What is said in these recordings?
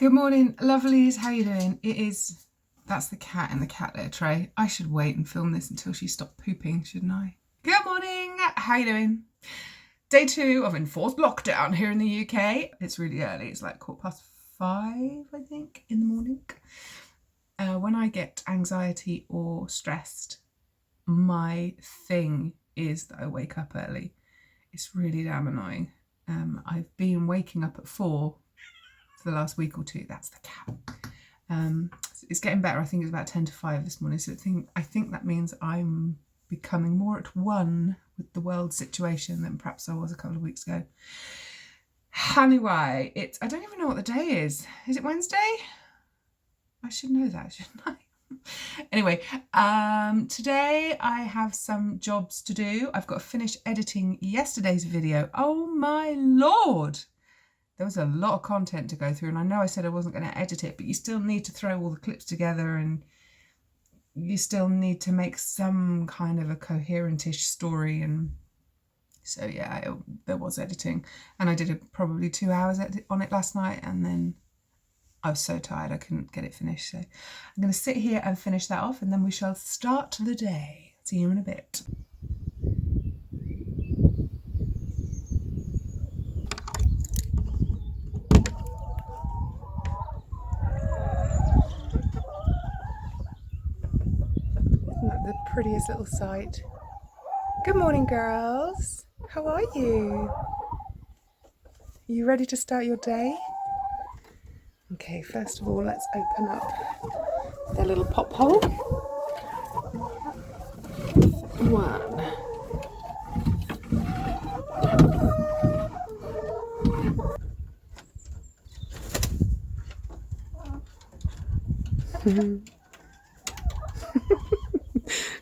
Good morning, lovelies. How you doing? That's the cat in the cat litter tray. I should wait and film this until she stopped pooping, shouldn't I? Good morning. How you doing? Day 2 of enforced lockdown here in the UK. It's really early. It's like 5:15, I think, in the morning. When I get anxiety or stressed, my thing is that I wake up early. It's really damn annoying. I've been waking up at 4 for the last week or two. That's the cat. It's getting better. I think it's about 10 to 5 this morning. So I think that means I'm becoming more at one with the world situation than perhaps I was a couple of weeks ago. Anyway, I don't even know what the day is. Is it Wednesday? I should know that, shouldn't I? Anyway, today I have some jobs to do. I've got to finish editing yesterday's video. Oh my Lord! There was a lot of content to go through, and I know I said I wasn't going to edit it, but you still need to throw all the clips together and you still need to make some kind of a coherent-ish story. And so yeah, there was editing, and I did probably 2 hours on it last night, and then I was so tired I couldn't get it finished. So I'm going to sit here and finish that off, and then we shall start the day. See you in a bit. Isn't that the prettiest little sight? Good morning, girls. How are you? Are you ready to start your day? Okay, first of all, let's open up their little pop hole. One.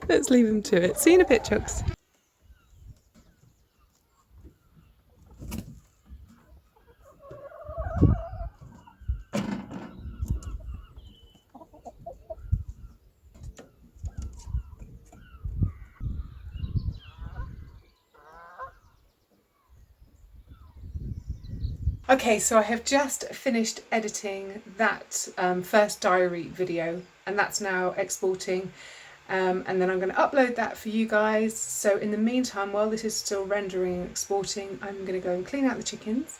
Let's leave them to it. See you in a bit, Chucks. Okay, so I have just finished editing that first diary video, and that's now exporting, and then I'm going to upload that for you guys. So in the meantime, while this is still rendering and exporting, I'm going to go and clean out the chickens,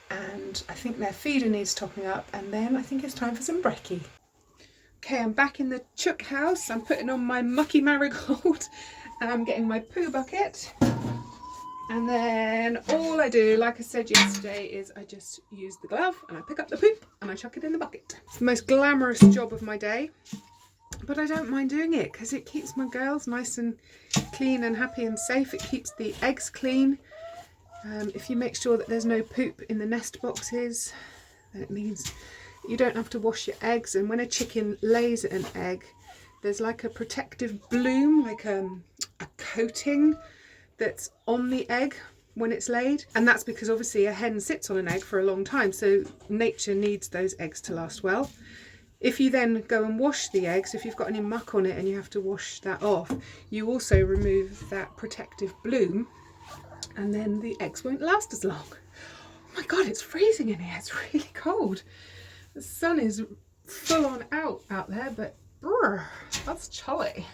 and I think their feeder needs topping up, and then I think it's time for some brekkie. Okay, I'm back in the chook house. I'm putting on my mucky marigold and I'm getting my poo bucket. And then all I do, like I said yesterday, is I just use the glove and I pick up the poop and I chuck it in the bucket. It's the most glamorous job of my day, but I don't mind doing it because it keeps my girls nice and clean and happy and safe. It keeps the eggs clean. If you make sure that there's no poop in the nest boxes, then it means you don't have to wash your eggs. And when a chicken lays an egg, there's like a protective bloom, like a coating that's on the egg when it's laid, and that's because obviously a hen sits on an egg for a long time, so nature needs those eggs to last well. If you then go and wash the eggs, if you've got any muck on it and you have to wash that off, you also remove that protective bloom, and then the eggs won't last as long. Oh my god, it's freezing in here. It's really cold. The sun is full on out there, but brr, that's chilly.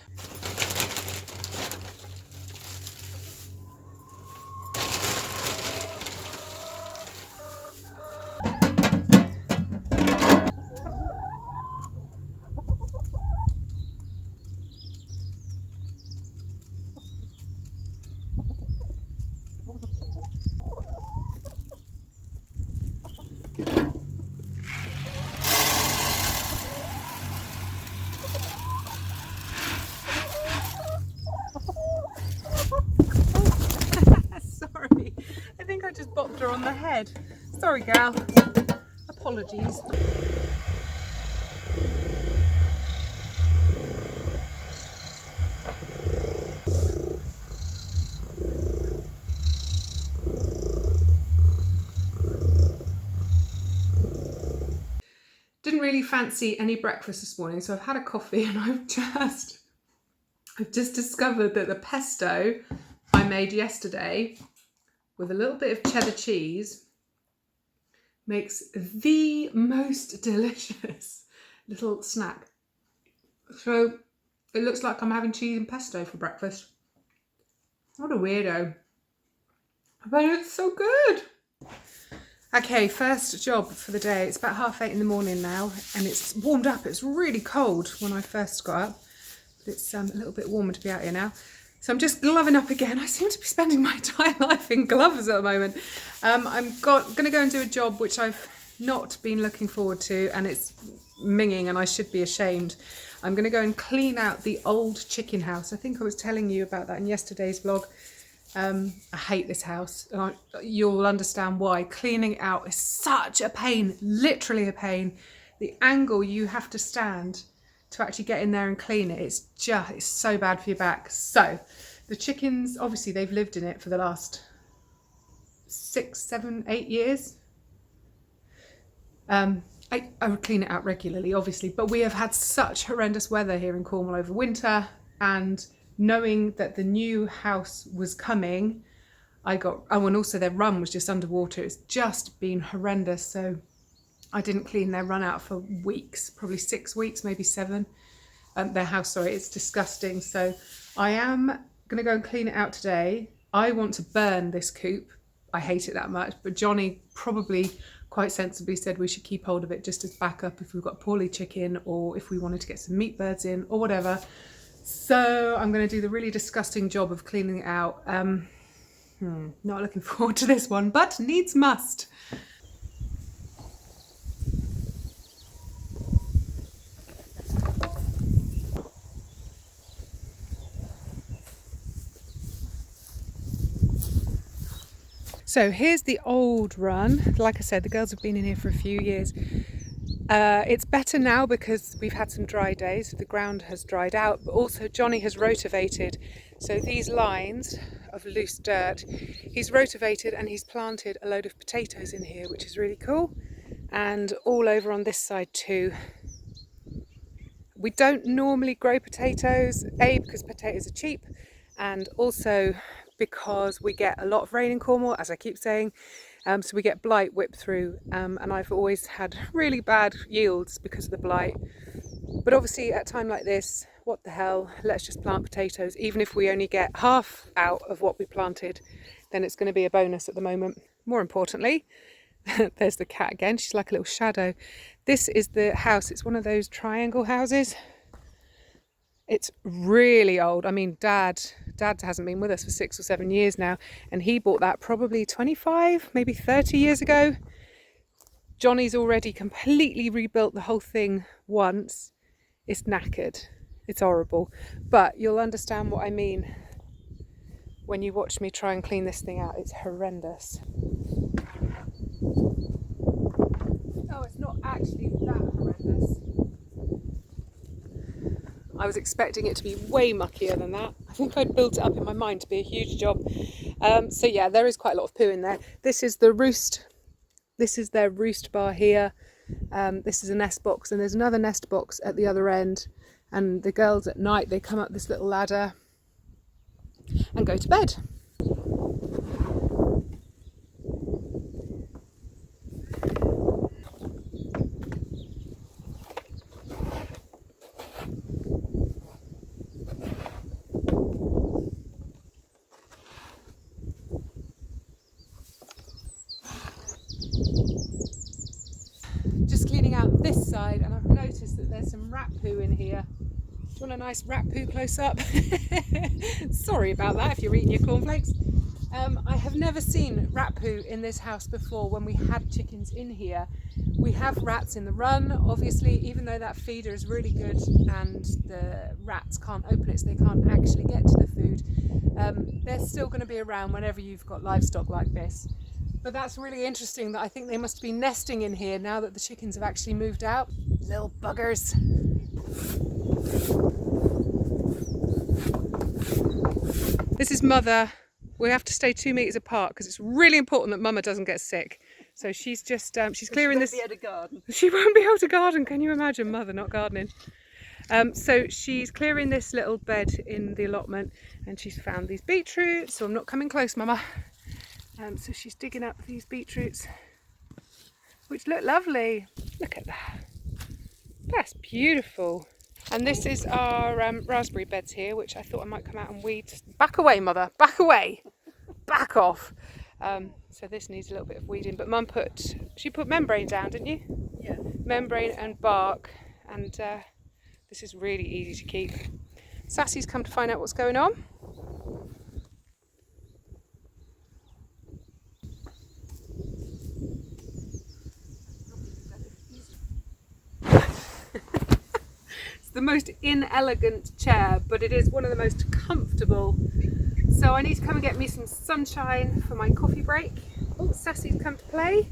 Sorry, I think I just bopped her on the head. Sorry, gal. Apologies. Didn't really fancy any breakfast this morning, so I've had a coffee and I've just discovered that the pesto I made yesterday with a little bit of cheddar cheese makes the most delicious little snack. So it looks like I'm having cheese and pesto for breakfast. What a weirdo. But it's so good. Okay, first job for the day. It's about 8:30 in the morning now and it's warmed up. It's really cold when I first got up. But it's a little bit warmer to be out here now. So I'm just gloving up again. I seem to be spending my entire life in gloves at the moment. I'm going to go and do a job which I've not been looking forward to, and it's minging and I should be ashamed. I'm going to go and clean out the old chicken house. I think I was telling you about that in yesterday's vlog. I hate this house. You'll understand why. Cleaning it out is such a pain, literally a pain. The angle you have to stand to actually get in there and clean it, it's so bad for your back. So the chickens, obviously they've lived in it for the last 6, 7, 8 years. I would clean it out regularly, obviously, but we have had such horrendous weather here in Cornwall over winter, and knowing that the new house was coming, and also their run was just underwater. It's just been horrendous. So I didn't clean their run out for weeks, probably 6 weeks, maybe 7. Their house, sorry, it's disgusting. So I am going to go and clean it out today. I want to burn this coop. I hate it that much, but Johnny probably quite sensibly said we should keep hold of it just as backup if we've got poorly chicken or if we wanted to get some meat birds in or whatever. So I'm going to do the really disgusting job of cleaning it out. Not looking forward to this one, but needs must. So here's the old run. Like I said, the girls have been in here for a few years. It's better now because we've had some dry days. The ground has dried out, but also Johnny has rotavated. So these lines of loose dirt, he's rotavated and he's planted a load of potatoes in here, which is really cool. And all over on this side too. We don't normally grow potatoes, A, because potatoes are cheap, and also because we get a lot of rain in Cornwall, as I keep saying. So we get blight whipped through, and I've always had really bad yields because of the blight. But obviously at a time like this, what the hell, let's just plant potatoes. Even if we only get half out of what we planted, then it's going to be a bonus at the moment. More importantly, there's the cat again. She's like a little shadow. This is the house. It's one of those triangle houses. It's really old. I mean, Dad hasn't been with us for 6 or 7 years now, and he bought that probably 25, maybe 30 years ago. Johnny's already completely rebuilt the whole thing once. It's knackered. It's horrible. But you'll understand what I mean when you watch me try and clean this thing out. It's horrendous. Oh, it's not actually that horrendous. I was expecting it to be way muckier than that. I think I'd built it up in my mind to be a huge job. So yeah, there is quite a lot of poo in there. This is the roost. This is their roost bar here. This is a nest box, and there's another nest box at the other end. And the girls at night, they come up this little ladder and go to bed. Just cleaning out this side, and I've noticed that there's some rat poo in here. Do you want a nice rat poo close up? Sorry about that if you're eating your cornflakes. I have never seen rat poo in this house before when we had chickens in here. We have rats in the run, obviously, even though that feeder is really good and the rats can't open it so they can't actually get to the food. They're still going to be around whenever you've got livestock like this. But that's really interesting that I think they must be nesting in here now that the chickens have actually moved out. Little buggers. This is Mother. We have to stay 2 meters apart because it's really important that Mama doesn't get sick. So she's just, she's clearing this. She won't be able to garden. She won't be able to garden. Can you imagine Mother not gardening? So she's clearing this little bed in the allotment and she's found these beetroots. So I'm not coming close, Mama. So she's digging up these beetroots. which look lovely. Look at that. That's beautiful. And this is our raspberry beds here, which I thought I might come out and weed. Back away, mother, back away. Back off. So this needs a little bit of weeding, but Mum she put membrane down, didn't you? Yeah. Membrane and bark, and this is really easy to keep. Sassy's come to find out what's going on. It's the most inelegant chair, but it is one of the most comfortable. So I need to come and get me some sunshine for my coffee break. Oh, Sassy's come to play.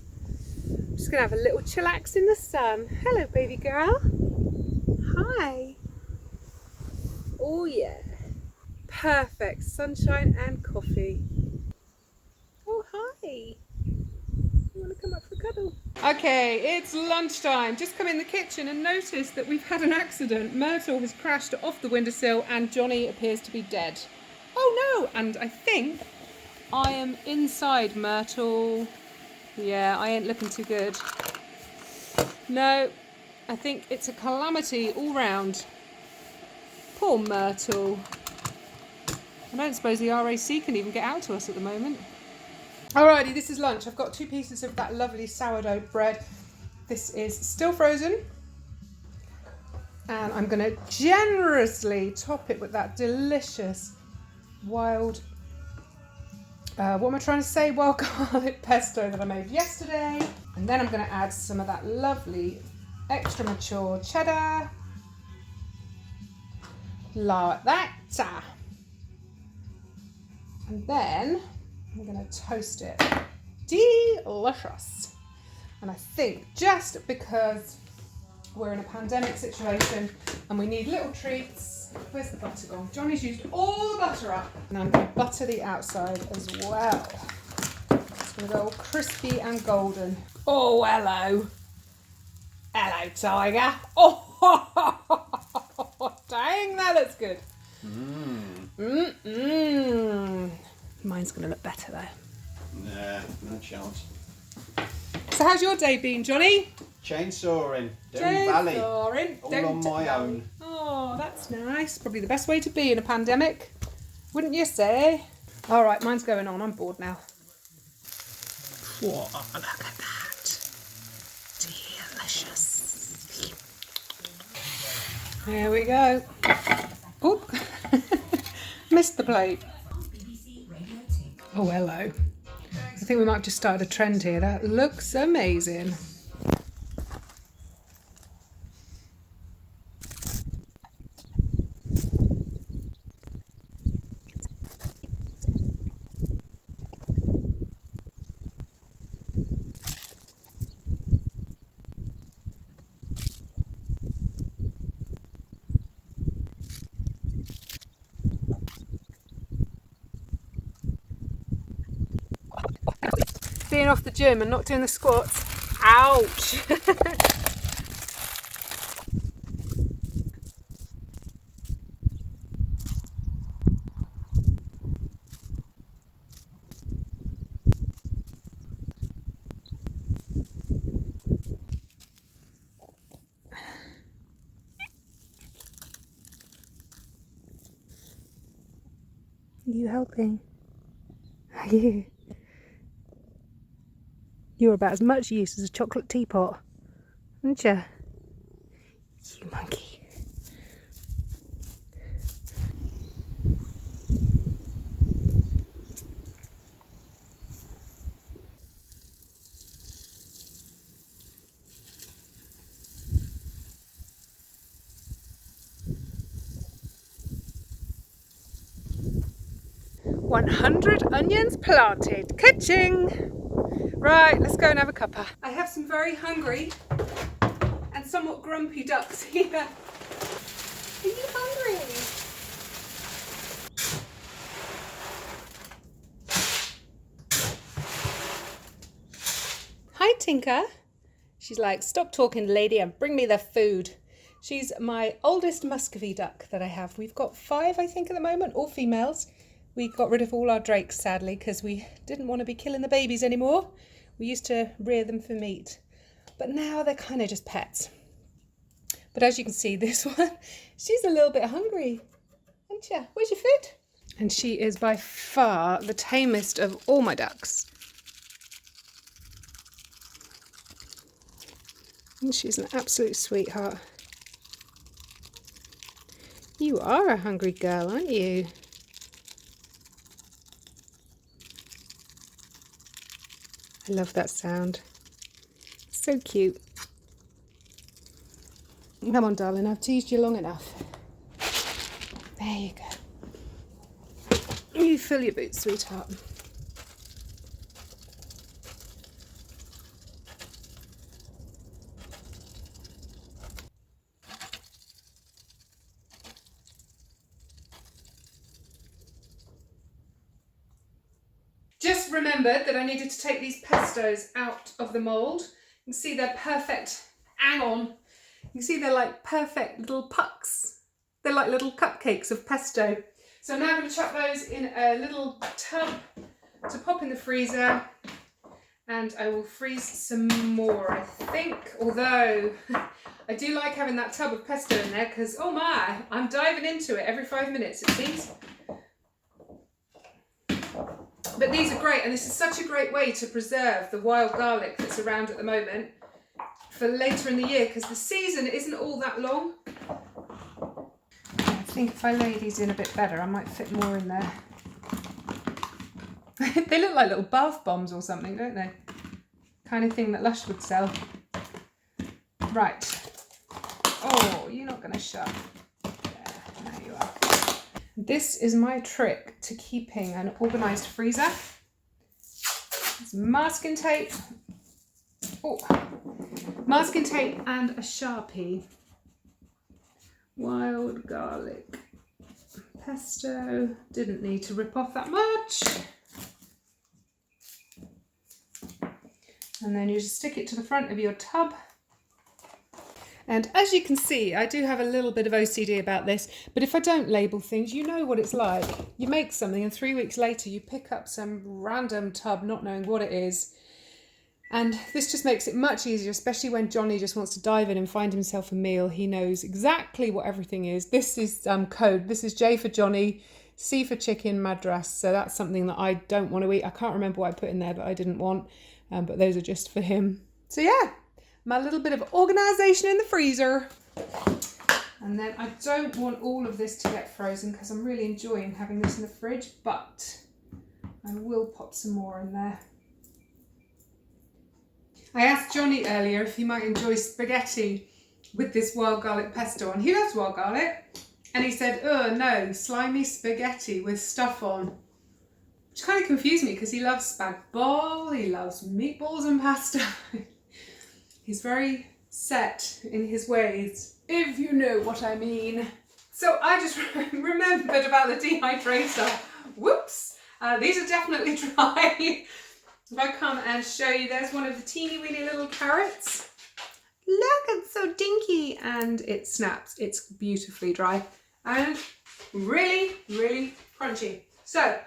I'm just going to have a little chillax in the sun. Hello, baby girl. Hi. Oh, yeah. Perfect. Sunshine and coffee. Oh, hi. You want to come up for a cuddle? Okay, it's lunchtime. Just come in the kitchen and notice that we've had an accident. Myrtle has crashed off the windowsill and Johnny appears to be dead. Oh no! And I think I am inside Myrtle. Yeah, I ain't looking too good. No, I think it's a calamity all round. Poor Myrtle. I don't suppose the RAC can even get out to us at the moment. Alrighty, this is lunch. I've got 2 pieces of that lovely sourdough bread. This is still frozen. And I'm going to generously top it with that delicious wild, what am I trying to say? Wild garlic pesto that I made yesterday. And then I'm going to add some of that lovely extra mature cheddar. Like that. And then I'm going to toast it. Delicious. And I think just because we're in a pandemic situation and we need little treats. Where's the butter gone? Johnny's used all the butter up. And I'm going to butter the outside as well. It's going to go all crispy and golden. Oh, hello. Hello, tiger. Oh, dang, that looks good. Mine's going to look better, though. Nah, no chance. So how's your day been, Johnny? Chainsawing, down valley, all on my own. Oh, that's nice. Probably the best way to be in a pandemic, wouldn't you say? All right, mine's going on. I'm bored now. Whoa, look at that. Delicious. There we go. Oh, missed the plate. Oh, hello. I think we might have just started a trend here. That looks amazing. Being off the gym and not doing the squats. Ouch! Are you helping? Are you? You're about as much use as a chocolate teapot, aren't you? You monkey. "100 onions planted. Ka-ching!" Right, let's go and have a cuppa. I have some very hungry and somewhat grumpy ducks here. Are you hungry? Hi, Tinker. She's like, "Stop talking, lady, and bring me the food." She's my oldest Muscovy duck that I have. We've got 5, I think, at the moment, all females. We got rid of all our drakes, sadly, because we didn't want to be killing the babies anymore. We used to rear them for meat. but now they're kind of just pets. But as you can see, this one, she's a little bit hungry, isn't she? Where's your food? And she is by far the tamest of all my ducks. And she's an absolute sweetheart. You are a hungry girl, aren't you? I love that sound. So cute. Come on, darling, I've teased you long enough. There you go. You fill your boots, sweetheart. Just remembered that I needed to take these pestos out of the mould. You can see they're perfect. Hang on. You can see they're like perfect little pucks. They're like little cupcakes of pesto. So I'm now going to chuck those in a little tub to pop in the freezer. And I will freeze some more, I think. Although I do like having that tub of pesto in there because, oh my, I'm diving into it every 5 minutes, it seems. But these are great, and this is such a great way to preserve the wild garlic that's around at the moment for later in the year, because the season isn't all that long. I think if I lay these in a bit better, I might fit more in there. They look like little bath bombs or something, don't they? Kind of thing that Lush would sell. Right. Oh, you're not going to shut. There you are. This is my trick to keeping an organised freezer. It's masking tape. Oh, masking tape and a Sharpie. Wild garlic pesto. Didn't need to rip off that much. And then you just stick it to the front of your tub. And as you can see, I do have a little bit of OCD about this, but if I don't label things, you know what it's like. You make something and 3 weeks later you pick up some random tub not knowing what it is. And this just makes it much easier, especially when Johnny just wants to dive in and find himself a meal. He knows exactly what everything is. This is code. This is J for Johnny, C for chicken, Madras. So that's something that I don't want to eat. I can't remember what I put in there that I didn't want, but those are just for him. So yeah. My little bit of organisation in the freezer. And then I don't want all of this to get frozen because I'm really enjoying having this in the fridge, but I will pop some more in there. I asked Johnny earlier if he might enjoy spaghetti with this wild garlic pesto on. He loves wild garlic. And he said, oh no, slimy spaghetti with stuff on. Which kind of confused me because he loves spag bol, he loves meatballs and pasta. He's very set in his ways, if you know what I mean. So I just remembered about the dehydrator. Whoops! These are definitely dry. If I come and show you, there's one of the teeny weeny little carrots. Look, it's so dinky. And it snaps. It's beautifully dry and really, really crunchy. So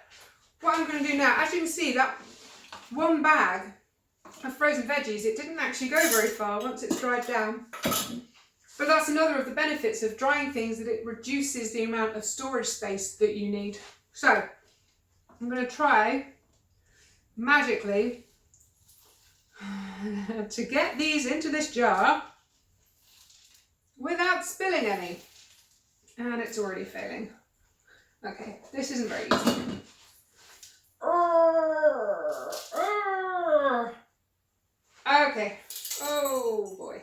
what I'm going to do now, as you can see, that one bag of frozen veggies, it didn't actually go very far once it's dried down. But that's another of the benefits of drying things, that it reduces the amount of storage space that you need. So I'm going to try magically to get these into this jar without spilling any. And it's already failing. Okay, this isn't very easy. Okay. Oh boy.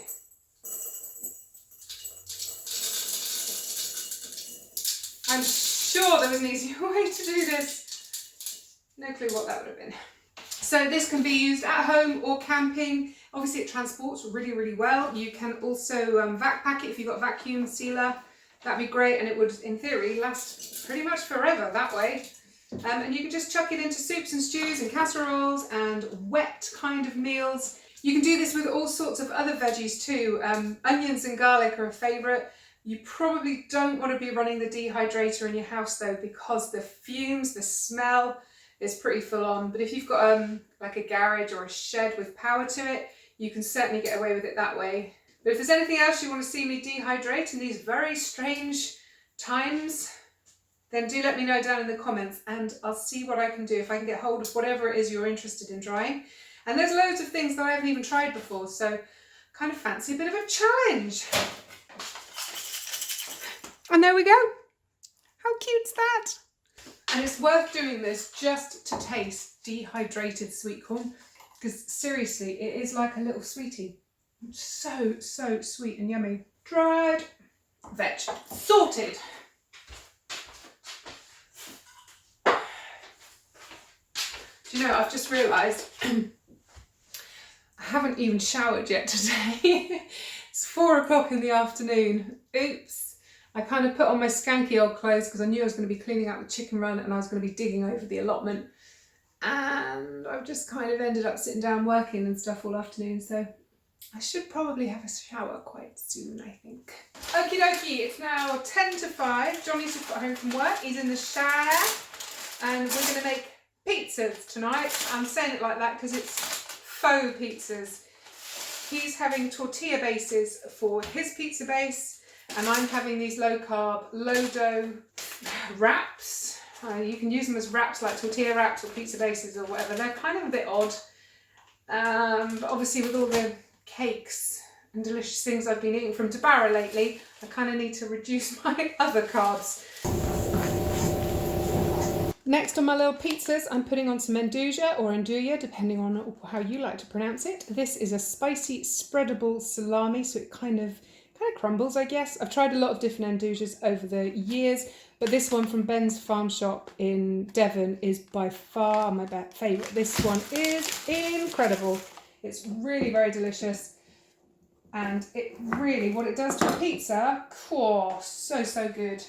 I'm sure there was an easier way to do this. No clue what that would have been. So this can be used at home or camping. Obviously it transports really, really well. You can also vac pack it if you've got a vacuum sealer. That'd be great, and it would, in theory, last pretty much forever that way. And you can just chuck it into soups and stews and casseroles and wet kind of meals. You can do this with all sorts of other veggies too. Onions and garlic are a favourite. You probably don't want to be running the dehydrator in your house though, because the fumes, the smell is pretty full on. But if you've got like a garage or a shed with power to it, you can certainly get away with it that way. But if there's anything else you want to see me dehydrate in these very strange times, then do let me know down in the comments and I'll see what I can do, if I can get hold of whatever it is you're interested in trying. And there's loads of things that I haven't even tried before, so kind of fancy a bit of a challenge. And there we go. How cute's that? And it's worth doing this just to taste dehydrated sweet corn, because seriously, it is like a little sweetie. So sweet and yummy. Dried veg. Sorted. Do you know, I've just realised I haven't even showered yet today. It's 4 o'clock in the afternoon. Oops. I kind of put on my skanky old clothes because I knew I was going to be cleaning out the chicken run and I was going to be digging over the allotment. And I've just kind of ended up sitting down working and stuff all afternoon, so I should probably have a shower quite soon, I think. Okie dokie, it's now 10 to 5. Johnny's just got home from work. He's in the shower and we're going to make pizzas tonight. I'm saying it like that because it's faux pizzas. He's having tortilla bases for his pizza base and I'm having these low carb, low dough wraps. You can use them as wraps like tortilla wraps or pizza bases or whatever. They're kind of a bit odd. But obviously with all the cakes and delicious things I've been eating from Dehydrating lately, I kind of need to reduce my other carbs. Next on my little pizzas, I'm putting on some andouja or andouja, depending on how you like to pronounce it. This is a spicy spreadable salami, so it kind of crumbles, I guess. I've tried a lot of different andoujas over the years, but this one from Ben's Farm Shop in Devon is by far my favourite. This one is incredible. It's really very delicious. And it really, what it does to a pizza, oh, so good.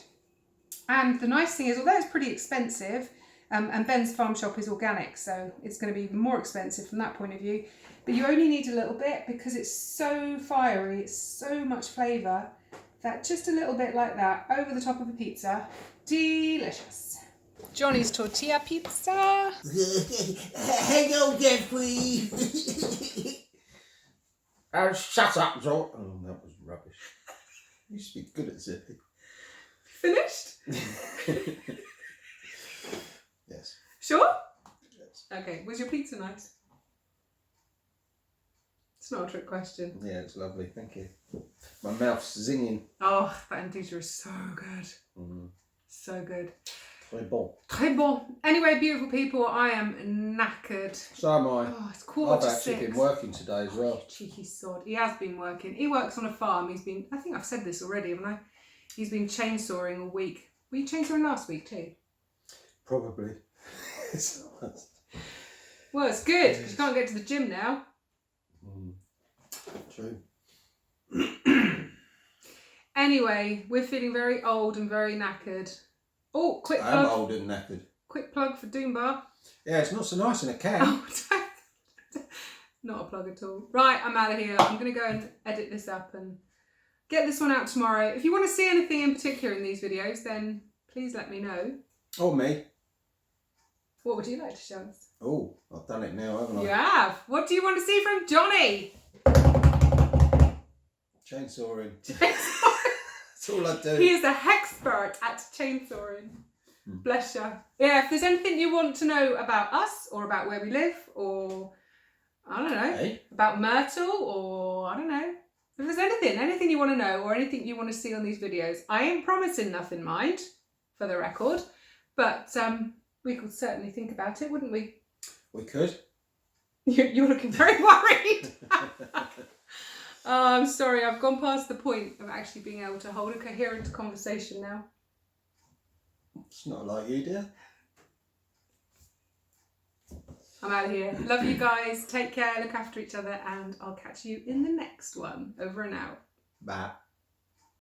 And the nice thing is, although it's pretty expensive, and Ben's Farm Shop is organic, so it's going to be even more expensive from that point of view, but you only need a little bit because it's so fiery, it's so much flavour, that just a little bit like that over the top of a pizza, delicious. Johnny's tortilla pizza. Hello, Jeffrey. Shut up, Joel. Oh, that was rubbish. You used to be good at zipping. Finished? Yes. Sure? Yes. Okay, was your pizza nice? It's not a trick question. Yeah, it's lovely, thank you. My mouth's zinging. Oh, that andouja is so good. So good. Très bon. Très bon. Anyway, beautiful people, I am knackered. So am I. Oh, it's 5:45. I've actually been working today as well. Cheeky sod. He has been working. He works on a farm. He's been, I think I've said this already, haven't I? He's been chainsawing all week. Were you chainsawing last week too? Probably. Well, it's good because you can't get to the gym now. True. Anyway, we're feeling very old and very knackered. Oh, quick plug. I'm old and knackered. Quick plug for Doombar. Yeah, it's not so nice in a can. Oh, not a plug at all. Right, I'm out of here. I'm going to go and edit this up and get this one out tomorrow. If you want to see anything in particular in these videos, then please let me know. Or me. What would you like to show us? Oh, I've done it now, haven't I? You have. What do you want to see from Johnny? Chainsawing. That's all I do. He is a hexpert at chainsawing. Bless you. Yeah, if there's anything you want to know about us or about where we live or, I don't know, about Myrtle or, I don't know. If there's anything you want to know or anything you want to see on these videos, I ain't promising nothing, mind, for the record, but we could certainly think about it, wouldn't we? We could. You're looking very worried. Oh, I'm sorry, I've gone past the point of actually being able to hold a coherent conversation now. It's not like you, dear. I'm out of here. Love you guys. Take care, look after each other, and I'll catch you in the next one. Over and out. Bye.